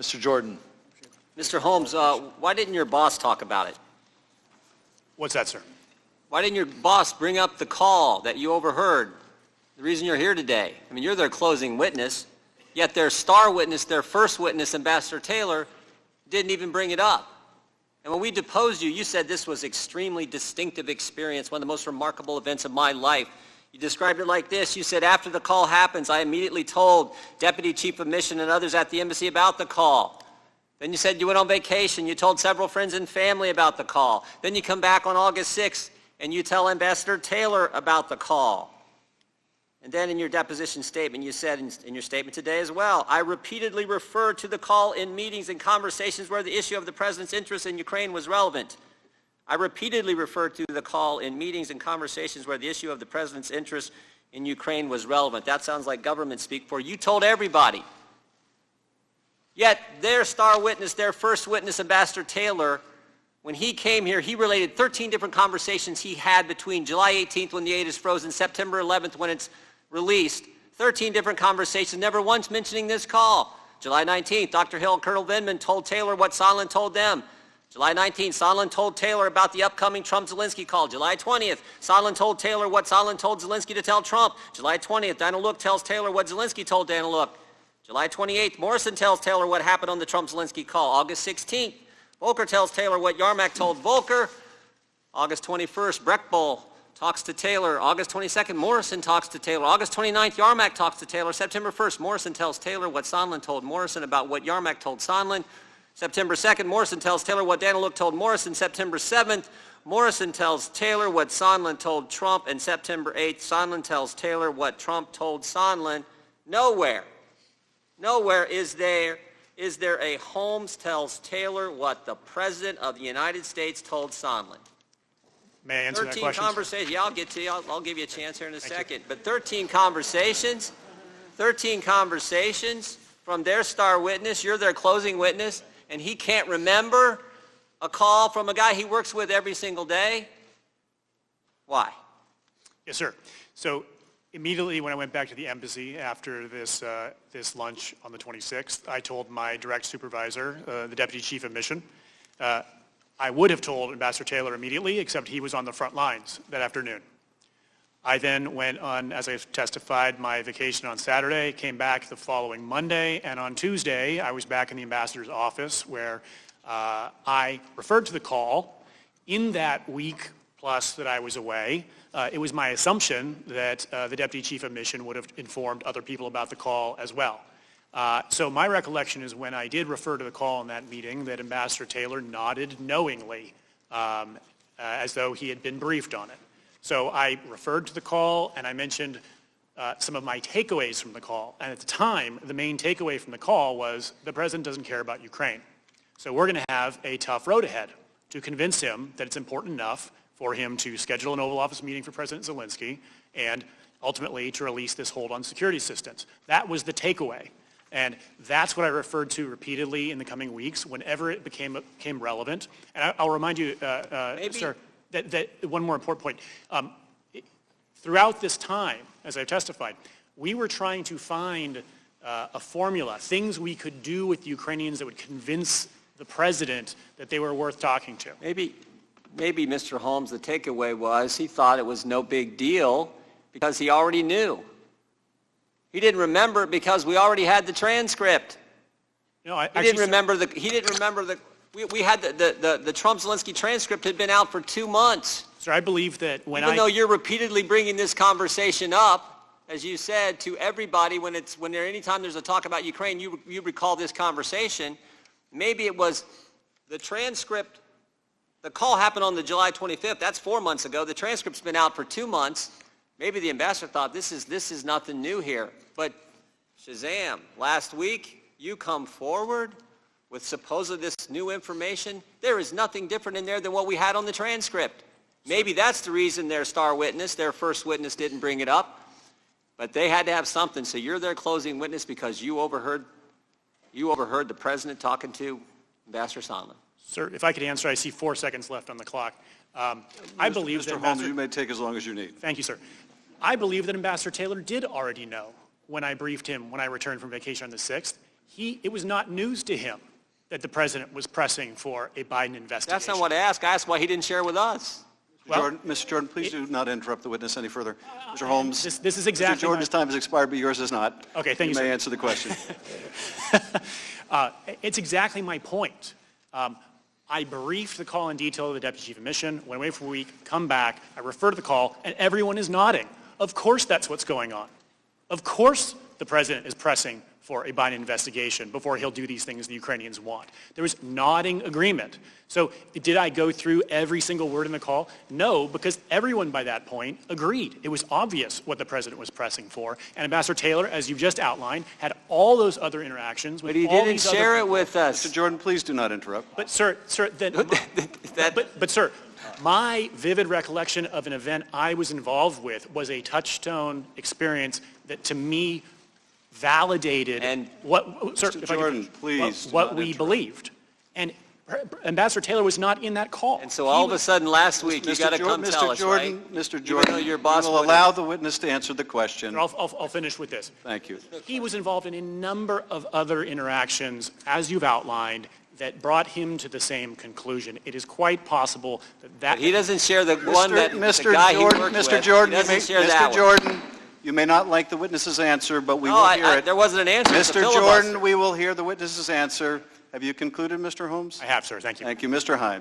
Mr. Jordan. Mr. Holmes, why didn't your boss talk about it? What's that, sir? Why didn't your boss bring up the call that you overheard? The reason you're here today. I mean, you're their closing witness, yet their star witness, their first witness, Ambassador Taylor, didn't even bring it up. And when we deposed you, you said this was extremely distinctive experience, one of the most remarkable events of my life. You described it like this. You said, after the call happens, I immediately told Deputy Chief of Mission and others at the embassy about the call. Then you said you went on vacation. You told several friends and family about the call. Then you come back on August 6th and you tell Ambassador Taylor about the call. And then in your deposition statement, you said in your statement today as well, I repeatedly referred to the call in meetings and conversations where the issue of the president's interest in Ukraine was relevant. I repeatedly referred to the call in meetings and conversations where the issue of the president's interest in Ukraine was relevant. That sounds like government speak for you. Told everybody. Yet their star witness, their first witness, Ambassador Taylor, when he came here, he related 13 different conversations he had between July 18th when the aid is frozen, September 11th when it's released. 13 different conversations, never once mentioning this call. July 19th, Dr. Hill and Colonel Vindman told Taylor what Sondland told them. July 19th, Sondland told Taylor about the upcoming Trump-Zelensky call. July 20th, Sondland told Taylor what Sondland told Zelensky to tell Trump. July 20th, Dana Look tells Taylor what Zelensky told Dana Look. July 28th, Morrison tells Taylor what happened on the Trump-Zelensky call. August 16th, Volker tells Taylor what Yarmak told Volker. August 21st, Breckbull talks to Taylor. August 22nd, Morrison talks to Taylor. August 29th, Yarmak talks to Taylor. September 1st, Morrison tells Taylor what Sondland told Morrison about what Yarmak told Sondland. September 2nd, Morrison tells Taylor what Dana Look told Morrison. September 7th, Morrison tells Taylor what Sondland told Trump. And September 8th, Sondland tells Taylor what Trump told Sondland. Nowhere is there a Holmes tells Taylor what the President of the United States told Sondland. May I answer that 13 question? conversations. Yeah, I'll get to you. I'll give you a chance here in a second. But 13 conversations from their star witness. You're their closing witness, and he can't remember a call from a guy he works with every single day. Why? Yes, sir. So immediately when I went back to the embassy after this lunch on the 26th, I told my direct supervisor, the Deputy Chief of Mission, I would have told Ambassador Taylor immediately, except he was on the front lines that afternoon. I then went on, as I've testified, my vacation on Saturday, came back the following Monday, and on Tuesday, I was back in the ambassador's office where I referred to the call. In that week plus that I was away, it was my assumption that the Deputy Chief of Mission would have informed other people about the call as well. So my recollection is when I did refer to the call in that meeting that Ambassador Taylor nodded knowingly as though he had been briefed on it. So I referred to the call and I mentioned some of my takeaways from the call. And at the time, the main takeaway from the call was the president doesn't care about Ukraine. So we're going to have a tough road ahead to convince him that it's important enough for him to schedule an Oval Office meeting for President Zelensky and ultimately to release this hold on security assistance. That was the takeaway. And that's what I referred to repeatedly in the coming weeks whenever it became relevant. And I'll remind you, sir, that one more important point. Throughout this time, as I've testified, we were trying to find a formula, things we could do with the Ukrainians that would convince the president that they were worth talking to. Maybe, Mr. Holmes, the takeaway was he thought it was no big deal because he already knew. He didn't remember it because we already had the transcript. No, he didn't remember the we had the Trump-Zelensky transcript had been out for 2 months. Sir, I believe that even though you're repeatedly bringing this conversation up, as you said, to everybody anytime there's a talk about Ukraine, you recall this conversation. Maybe it was the transcript. The call happened on the July 25th. That's 4 months ago. The transcript's been out for 2 months. Maybe the ambassador thought this is nothing new here. But Shazam, last week you come forward with supposedly this new information. There is nothing different in there than what we had on the transcript. Maybe that's the reason their star witness, their first witness, didn't bring it up. But they had to have something. So you're their closing witness because you overheard the president talking to Ambassador Sondland. Sir, if I could answer, I see 4 seconds left on the clock. I believe that Mr. Holmes, you may take as long as you need. Thank you, sir. I believe that Ambassador Taylor did already know when I briefed him when I returned from vacation on the 6th. It was not news to him that the president was pressing for a Biden investigation. That's not what I asked. I asked why he didn't share with us. Mr. Jordan, please do not interrupt the witness any further. Mr. Holmes, This is exactly Mr. Jordan's time has expired, but yours has not. Okay, thank you, You may sir. answer the question. It's exactly my point. I briefed the call in detail to the deputy chief of mission, went away for a week, come back, I refer to the call, and everyone is nodding. Of course that's what's going on. Of course the president is pressing for a Biden investigation before he'll do these things the Ukrainians want. There was nodding agreement. So did I go through every single word in the call? No, because everyone by that point agreed. It was obvious what the president was pressing for. And Ambassador Taylor, as you've just outlined, had all those other interactions with But he all didn't these other share it people. with us. Mr. Jordan, please do not interrupt. But sir, then, sir, my vivid recollection of an event I was involved with was a touchstone experience that to me validated And what, sir, Mr. if I could Jordan, finish, please do what not we interrupt. believed. And Ambassador Taylor was not in that call. And so all of a sudden last week, you Mr. got to come tell us, right? Mr. Even Jordan, though your we boss will wouldn't. allow the witness to answer the question. I'll finish with this. Thank you. He was involved in a number of other interactions, as you've outlined, that brought him to the same conclusion. It is quite possible that He doesn't share the one that the Mr. guy he Jordan, worked Mr. with. Jordan, He doesn't share Mr. that one. Jordan, you may not like the witness's answer, but we No, will hear it. there wasn't an answer. It's a Mr. filibuster. Jordan, we will hear the witness's answer. Have you concluded, Mr. Holmes? I have, sir. Thank you. Thank you. Mr. Hines.